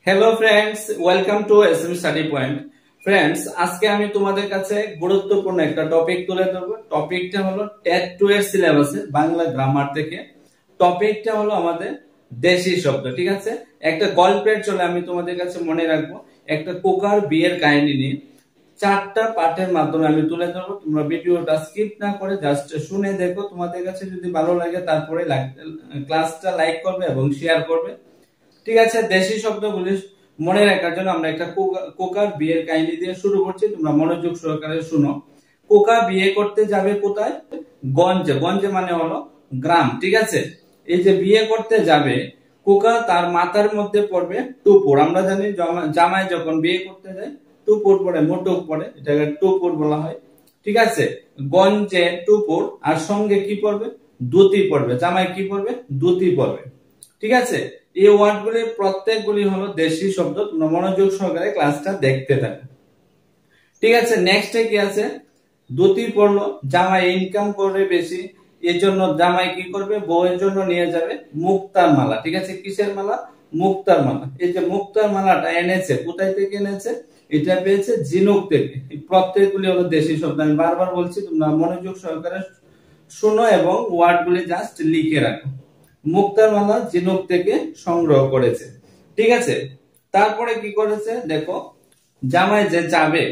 Hello friends, welcome to SM study point. Friends, আজকে আমি তোমাদের কাছে গুরুত্বপূর্ণ একটা টপিক তুলে ধরবো। টপিকটা হলো টেট 2 এর সিলেবাসে বাংলা গ্রামার থেকে। টপিকটা হলো আমাদের দেশি শব্দ। ঠিক আছে, একটা গল্পের চলে আমি তোমাদের কাছে মনে রাখবো। একটা কোকার বিয়ের কাহিনী নিয়ে 4টা পার্টের মাধ্যমে আমি তুলে ধরবো। তোমরা ভিডিওটা স্কিপ না করে জাস্ট শুনে দেখো। তোমাদের কাছে যদি ভালো লাগে তারপরে ক্লাসটা লাইক করবে এবং শেয়ার করবে। ঠিক আছে, দেশি শব্দগুলি মনে রাখার জন্য আমরা একটা কোকার বিয়ের কাহিনী দিয়ে শুরু করছি। তোমরা মনোযোগ সহকারে শুনো। কোকা বিয়ে করতে যাবে কোথায়? গঞ্জে। গঞ্জে মানে হলো গ্রাম। ঠিক আছে, এই যে বিয়ে করতে যাবে কোকা, তার মাথার মধ্যে পড়বে টুপুর। আমরা জানি জামাই যখন বিয়ে করতে যায় টুপুর পরে, মোটক পরে, এটাকে টুপুর বলা হয়। ঠিক আছে, গঞ্জে টুপুর, আর সঙ্গে কি পড়বে? ধুতি পড়বে। জামাই কি পড়বে? ধুতি পড়বে। ঠিক আছে, এই ওয়ার্ডগুলি প্রত্যেকগুলি হলো দেশি শব্দ। তোমরা মনোযোগ সহকারে ক্লাসটা দেখতে থাকো। ঠিক আছে, নেক্সটে কি আছে? ধুতি পড়লো, জামাই ইনকাম করবে বেশি, এর জন্য জামাই কি করবে? বউয়ের জন্য নিয়ে যাবে মুক্তার মালা। ঠিক আছে, কিসের মালা? মুক্তার মালা। এই যে মুক্তার মালাটা এনেছে, কোথায় থেকে এনেছে? এটা পেয়েছে ঝিনুক থেকে। এই প্রত্যেকগুলি হলো দেশি শব্দ। আমি বারবার বলছি, তোমরা মনোযোগ সহকারে শোনো এবং ওয়ার্ডগুলি জাস্ট লিখে রাখো। মুক্তার মালা ঝিনুক থেকে সংগ্রহ করেছে। ঠিক আছে, তারপরে কি করেছে দেখো। জামাই যে যাবে,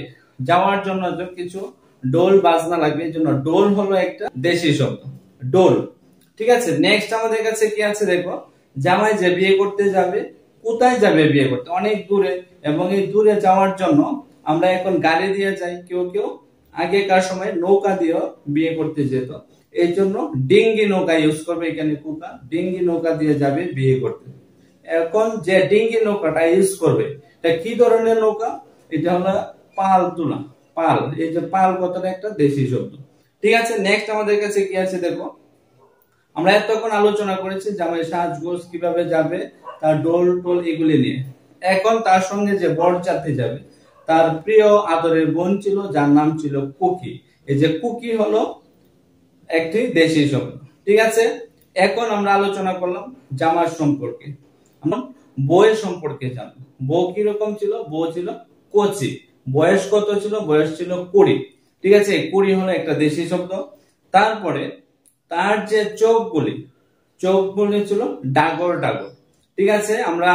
যাওয়ার জন্য কিছু ডোল বাজনা লাগবে, এই জন্য ডোল হলো একটা দেশি শব্দ, ডোল। ঠিক আছে, নেক্সট আমাদের কাছে কি আছে দেখো। জামাই যে বিয়ে করতে যাবে, কোথায় যাবে বিয়ে করতে? অনেক দূরে। এবং এই দূরে যাওয়ার জন্য আমরা এখন গাড়ি দিয়ে যাই, কেউ কেউ আগেকার সময় নৌকা দিয়েও বিয়ে করতে যেত। এই জন্য ডিঙ্গি নৌকা ইউজ করবে এখানে কোকা। ডিঙ্গি নৌকা দিয়ে যাবে বিয়ে করতে। এখন যে ডিঙ্গি নৌকাটা ইউজ করবে, এটা কি ধরনের নৌকা? এটা হলো পাল তোলা, পাল। এই যে পাল কথাটা একটা দেশি শব্দ। ঠিক আছে, নেক্সট আমাদের কাছে কি আছে দেখো। আমরা এতক্ষণ আলোচনা করেছি জামাই সাজগোজ কিভাবে যাবে, তার ডোল টোল এগুলি নিয়ে। এখন তার সঙ্গে যে বরযাত্রী যাবে, তার প্রিয় আদরের বোন ছিল, যার নাম ছিল কুকি। এই যে কুকি হলো একটি দেশি শব্দ। ঠিক আছে, এখন আমরা আলোচনা করলাম জামার সম্পর্কে। আমরা বউয়ের সম্পর্কে জানবো। বউ কিরকম ছিল? বউ ছিল কচি। বয়স কত ছিল? বয়স ছিল 20। ঠিক আছে, 20 হলো একটা দেশি শব্দ। তারপরে তার যে চোখগুলি, চোখগুলি ছিল ডাগর ডাগর। ঠিক আছে, আমরা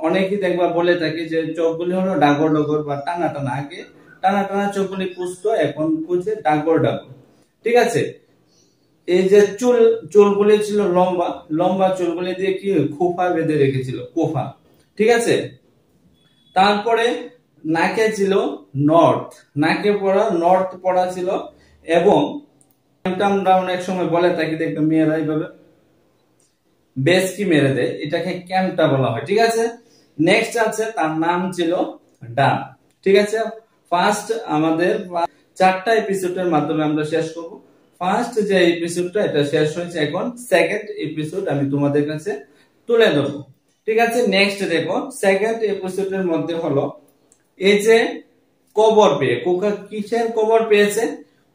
অনেকেই দেখবা বলে থাকি যে চোখগুলি হলো ডাগর ডাগর বা টানা টানা। আগে টানা টানা চোখগুলি খুঁজতো, এখন খুঁজে ডাগর ডাগর। ঠিক আছে, এই যে চুলগুলি ছিল লম্বা, লম্বা চুলগুলি দিয়ে কি খোপা বেঁধে রেখেছিল, কোফা। ঠিক আছে, তারপরে নাকে ছিল নর্থ, নাকে পড়া নর্থ পড়া ছিল। এবং আমরা অনেক সময় বলে থাকি, দেখবে মেয়েরা এইভাবে বেসকি মেরে দেয়, এটাকে ক্যামটা বলা হয়। ঠিক আছে, নেক্সট আছে তার নাম ছিল ডান। ঠিক আছে, ফার্স্ট আমাদের 4টা এপিসোডের মাধ্যমে আমরা শেষ করব। ফার্স্ট যে এপিসোডটা এটা শেষ হয়েছে, এখন সেকেন্ড এপিসোড আমি তোমাদের কাছে তুলে ধরবো। ঠিক আছে, নেক্সট দেখো। সেকেন্ড এপিসোডের মধ্যে হলো এই যে কবর পেয়ে কোকা। কিসের কবর পেয়েছে?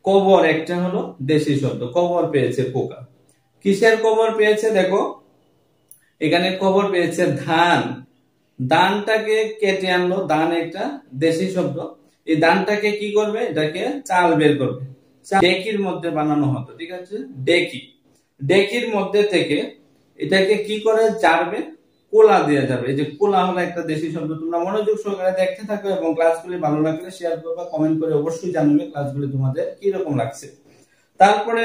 কবর একটা হলো দেশি শব্দ। কবর পেয়েছে কোকা। কিসের কবর পেয়েছে দেখো, এখানে কবর পেয়েছে ধান। ধানটাকে কেটে আনলো, ধান একটা দেশি শব্দ। এই ধানটাকে কি করবে? এটাকে চাল বের করবে। ডেকির মধ্যে বানানো হতো। ঠিক আছে, ডেকি। ডেকির মধ্যে থেকে এটাকে কি করে জারবে? কোলা দিয়ে যাবে। এই যে কোলা হলো একটা দেশি শব্দ। তোমরা মনোযোগ সহকারে দেখতে থাকো এবং ক্লাসগুলি ভালো লাগলে শেয়ার করবা, কমেন্ট করে অবশ্যই জানাবে ক্লাসগুলি তোমাদের কি রকম লাগছে। তারপরে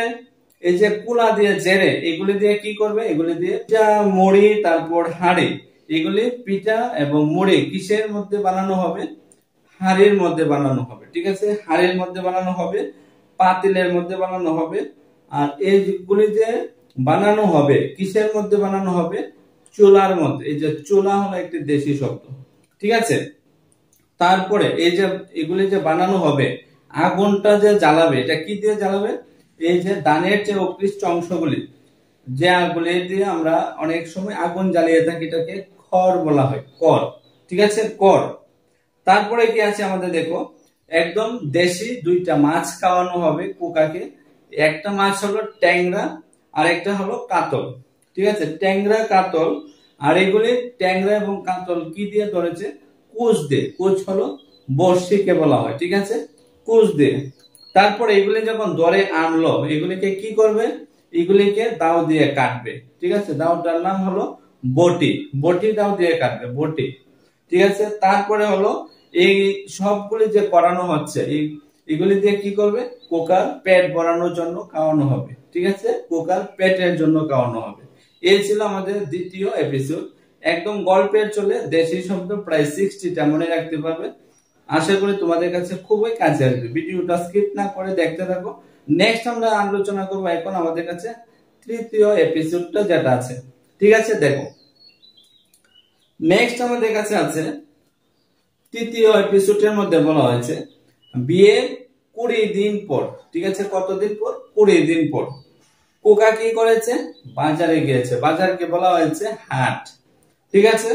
এই যে কুলা দিয়ে জেরে, এগুলি দিয়ে কি করবে? এগুলি দিয়ে পিঠা, মুড়ি, তারপর হাঁড়ি, এগুলি পিঠা এবং মুড়ি কিসের মধ্যে বানানো হবে? হাঁড়ির মধ্যে বানানো হবে। ঠিক আছে, হাঁড়ির মধ্যে বানানো হবে, পাতিলের মধ্যে বানানো হবে। আর এইগুলি যে বানানো হবে কিসের মধ্যে বানানো হবে? চুলার মধ্যে। এই যে চুলা হলো একটি দেশি শব্দ। ঠিক আছে, তারপরে এই যে এগুলি যে বানানো হবে, আগুনটা যে জ্বালাবে, এটা কি দিয়ে জ্বালাবে? এই যে ধানের যে অকৃষ্ট অংশগুলি, যে আগুলি দিয়ে আমরা অনেক সময় আগুন জ্বালিয়ে থাকি, এটাকে খড় বলা হয়, কর। ঠিক আছে, কর। তারপরে কি আছে আমাদের দেখো, একদম দেশি 2টা মাছ খাওয়ানো হবে কোকাকে। একটা মাছ হলো ট্যাংরা আর একটা হলো কাতল। ঠিক আছে, ট্যাংরা কাতল আর এগুলি ট্যাংরা এবং কাতল কি দিয়ে ধরেছে? কুচ দিয়ে। কুচ হলো বড়শিকে বলা হয়, ঠিক আছে, কুচ দিয়ে। তারপরে এগুলি যখন ধরে আনলো, এগুলিকে কি করবে? এগুলিকে দাও দিয়ে কাটবে, ঠিক আছে। দাওটার নাম হলো বটি। বটি দাও দিয়ে কাটবে, বটি, ঠিক আছে। তারপরে হলো এই সবগুলি যে করানো হচ্ছে, এগুলি দিয়ে কি করবে? কোকার পেট ভরানোর জন্য খাওয়ানো হবে, ঠিক আছে, কোকার পেটের জন্য খাওয়ানো হবে। এই ছিল আমাদের দ্বিতীয় এপিসোড। একদম গল্পের চলে, দেশি শব্দ প্রায় 60টা মনে রাখতে পারবে। আশা করি তোমাদের কাছে খুবই কাজে আসবে। ভিডিওটা স্কিপ না করে দেখতে থাকো। নেক্সট আমরা আলোচনা করবো এখন আমাদের কাছে তৃতীয় এপিসোডটা যেটা আছে, ঠিক আছে। দেখো, নেক্সট আমাদের কাছে আছে তৃতীয় এপিসোডের মধ্যে বলা হয়েছে বিয়ের 20 দিন পর, ঠিক আছে। কতদিন পর? 20 দিন পর। কোকা কি করেছে? বাজারে গিয়েছে। বাজারকে বলা হয়েছে হাট, ঠিক আছে।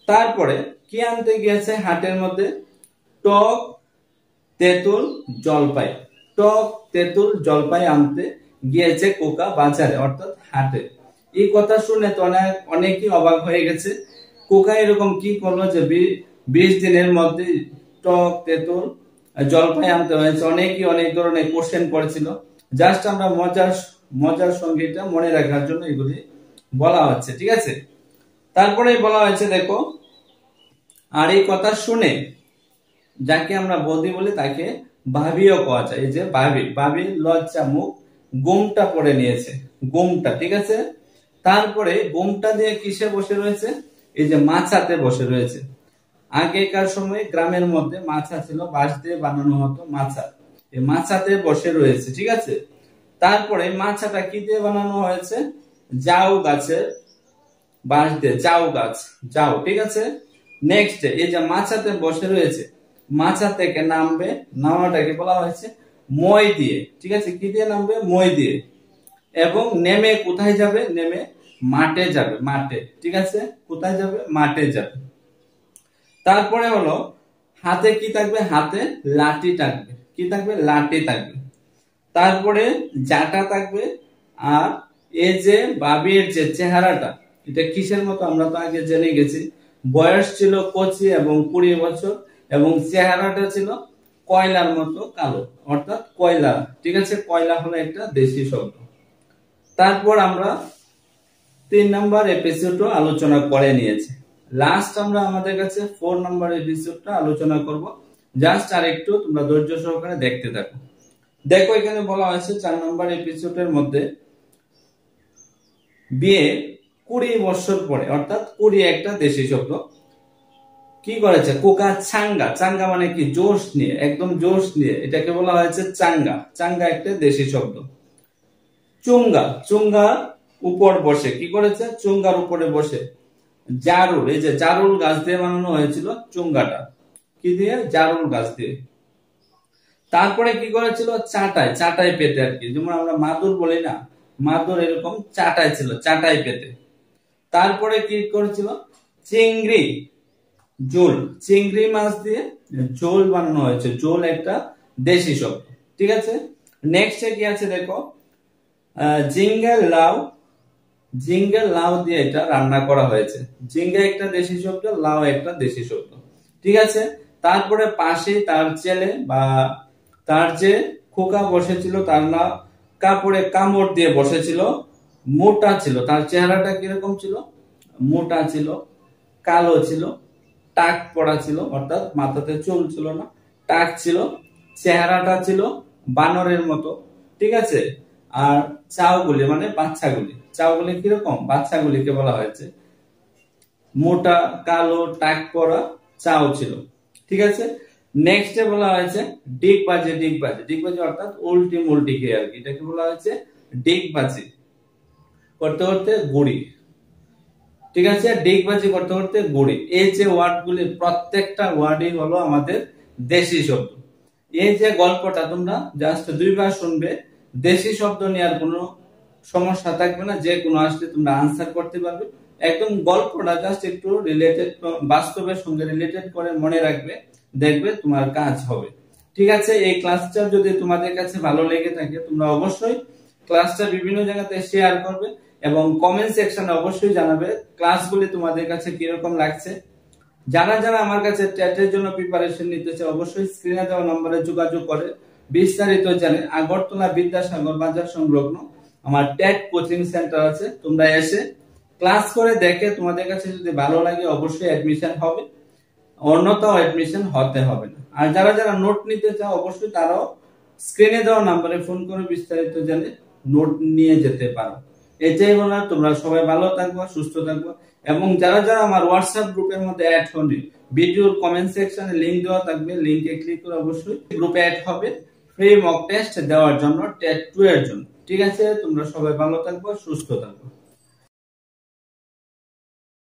তারপরে কি আনতে গিয়েছে হাটের মধ্যে? টক, তেঁতুল, জলপাই। টক, তেঁতুল, জলপাই আনতে গিয়েছে কোকা বাজারে, অর্থাৎ হাটে। এই কথা শুনে তো অনেকেই অবাক হয়ে গেছে। কোকা এরকম কি করলো যে 20 দিনের মধ্যে টক, তেঁতুল, জলপাই আনতে হয়েছে? অনেকেই অনেক ধরনের কোশ্চেন করেছিল। জাস্ট আমরা মজার সঙ্গে এটা মনে রাখার জন্য এগুলি বলা হচ্ছে, ঠিক আছে। তারপরে বলা হয়েছে দেখো, আর এই কথা শুনে যাকে আমরা বৌদি বলি তাকে ভাবিও পাওয়া যায়। এই যে ভাবি লজ্জা মুখ গোমটা পরে নিয়েছে, গোমটা, ঠিক আছে। তারপরে গোমটা দিয়ে কিসে বসে রয়েছে? এই যে মাছাতে বসে রয়েছে। আগেকার সময় গ্রামের মধ্যে মাছা ছিল, বাঁশ দিয়ে বানানো হতো মাছা। এই মাছাতে বসে রয়েছে, ঠিক আছে। তারপরে মাছাটা কি দিয়ে বানানো হয়েছে? জাউ গাছের বাঁশ দিয়ে, জাউ গাছ, জাউ, ঠিক আছে। নেক্সট, এই যে মাছাতে বসে রয়েছে, মাছা থেকে নামবে, নামাটাকে বলা হয়েছে মই দিয়ে, ঠিক আছে। কি দিয়ে নামবে? মই দিয়ে। এবং নেমে কোথায় যাবে? নেমে মাঠে যাবে, মাঠে, ঠিক আছে। কোথায় যাবে? মাঠে যাবে। তারপরে হলো হাতে কি থাকবে? হাতে লাঠি থাকবে। কি থাকবে? লাঠি থাকবে। তারপরে জাটা থাকবে। আর এই যে বাবির যে চেহারাটা, এটা কিসের মতো? আমরা তো আগে জেনে গেছি, বয়স ছিল 25 এবং 20 বছর, এবং চেহারাটা ছিল কয়লার মতো কালো, অর্থাৎ কয়লা, ঠিক আছে। কয়লা হলো একটা দেশি শব্দ। তারপর আমরা 3 নম্বর এপিসোডও আলোচনা করে নিয়েছি। লাস্ট আমরা আমাদের কাছে 4 নম্বর এপিসোডটা আলোচনা করব। জাস্ট আর একটু তোমরা ধৈর্য সহকারে দেখতে থাকো। দেখো, এখানে বলা হয়েছে 4 নম্বর এপিসোডের মধ্যে বিয়ে 20 বছর পরে, অর্থাৎ 20 একটা দেশি শব্দ কি করেছে? কোকা চাঙ্গা। চাঙ্গা মানে কি? জোশ নিয়ে, একদম জোশ নিয়ে, এটাকে বলা হয়েছে চাঙ্গা। চাঙ্গা একটা দেশি শব্দ। চুঙ্গা, চুঙ্গার উপর বসে কি করেছে? চুঙ্গার উপরে বসে। জারুল, এই যে জারুল গাছ দিয়ে বানানো হয়েছিল চুঙ্গাটা। কি দিয়ে? জারুল গাছ দিয়ে। তারপরে কি করেছিল? চাটাই, চাটাই পেতে আর কি, যেমন আমরা মাদুর বলি না, মাদুর এরকম চাটাই ছিল, চাটাই পেতে। তারপরে কি করেছিল? চিংড়ি, জোল, চিংড়ি মাছ দিয়ে জোল বানানো হয়েছে। জোল একটা দেশি শব্দ, ঠিক আছে। নেক্সট কি আছে দেখো, জিঙ্গা লাউ, জিঙ্গা লাউ দিয়ে এটা রান্না করা হয়েছে। জিঙ্গা একটা দেশি শব্দ, লাউ একটা দেশি শব্দ, ঠিক আছে। তারপরে পাশে তার ছেলে বা তার যে খোকা বসেছিল, তার না কাপড়ে কামড় দিয়ে বসেছিল, মোটা ছিল। তার চেহারাটা কিরকম ছিল? মোটা ছিল, কালো ছিল, টাক পড়া ছিল, অর্থাৎ মাথাতে চুল ছিল না, টাক ছিল। চেহারাটা ছিল বানরের মতো, ঠিক আছে। আর চাউগুলি মানে বাচ্চাগুলি, চাউগুলি কিরকম? বাচ্চাগুলিকে বলা হয়েছে মোটা, কালো, টাক পড়া চাউ ছিল, ঠিক আছে। নেক্সট বলা হয়েছে ডিগবাজি। ডিগবাজি, ডিগবাজি অর্থাৎ উল্টি মুল্টি কে আর কি, এটাকে বলা হয়েছে ডিগবাজি। করতে করতে গুড়ি, ঠিক আছে। ডিগবাজি করতে করতে গুড়ি। এই যে ওয়ার্ডগুলি, প্রত্যেকটা ওয়ার্ডই হলো আমাদের দেশি শব্দ। এই যে গল্পটা তোমরা জাস্ট 2 বার শুনবে, দেশি শব্দ নিয়ে আর কোনো সমস্যা থাকবে না, যে কোনো আসলে তোমরা আনসার করতে পারবে। একদম গল্পটা জাস্ট একটু রিলেটেড, বাস্তবের সঙ্গে রিলেটেড করে মনে রাখবে, দেখবে তোমার কাজ হবে, ঠিক আছে। এই ক্লাসটা যদি তোমাদের কাছে ভালো লেগে থাকে, তোমরা অবশ্যই ক্লাসটা বিভিন্ন জায়গাতে শেয়ার করবে এবং কমেন্ট সেকশনে অবশ্যই জানাবে ক্লাসগুলি তোমাদের কাছে কিরকম লাগছে। যারা যারা আমার কাছে টেটের জন্য প্রিপারেশন নিতে চায় অবশ্যই স্ক্রিনে দেওয়া নম্বরে যোগাযোগ করে বিস্তারিত জানে। আগরতলা বিদ্যাসাগর বাজার সংলগ্ন আমার টেট কোচিং সেন্টার আছে, তোমরা এসে ক্লাস করে দেখে তোমাদের কাছে যদি ভালো লাগে অবশ্যই অ্যাডমিশন হবে, অন্যথাও অ্যাডমিশন হতে হবে না। আর যারা যারা নোট নিতে চাও অবশ্যই তারাও স্ক্রিনে দেওয়া নম্বরে ফোন করে বিস্তারিত জেনে নোট নিয়ে যেতে পারো। এটাই বলার, তোমরা সবাই ভালো থাকবা, সুস্থ থাকবা। এবং যারা যারা আমার হোয়াটসঅ্যাপ গ্রুপের মধ্যে অ্যাড হননি, ভিডিওর কমেন্ট সেকশনে লিংক দেওয়া থাকবে, লিংকে ক্লিক করে অবশ্যই গ্রুপে অ্যাড হবে ফ্রি মক টেস্ট দেওয়ার জন্য টেট 2 এর জন্য। ঠিক আছে, তোমরা সবাই ভালো থাকবা, সুস্থ থাকবা।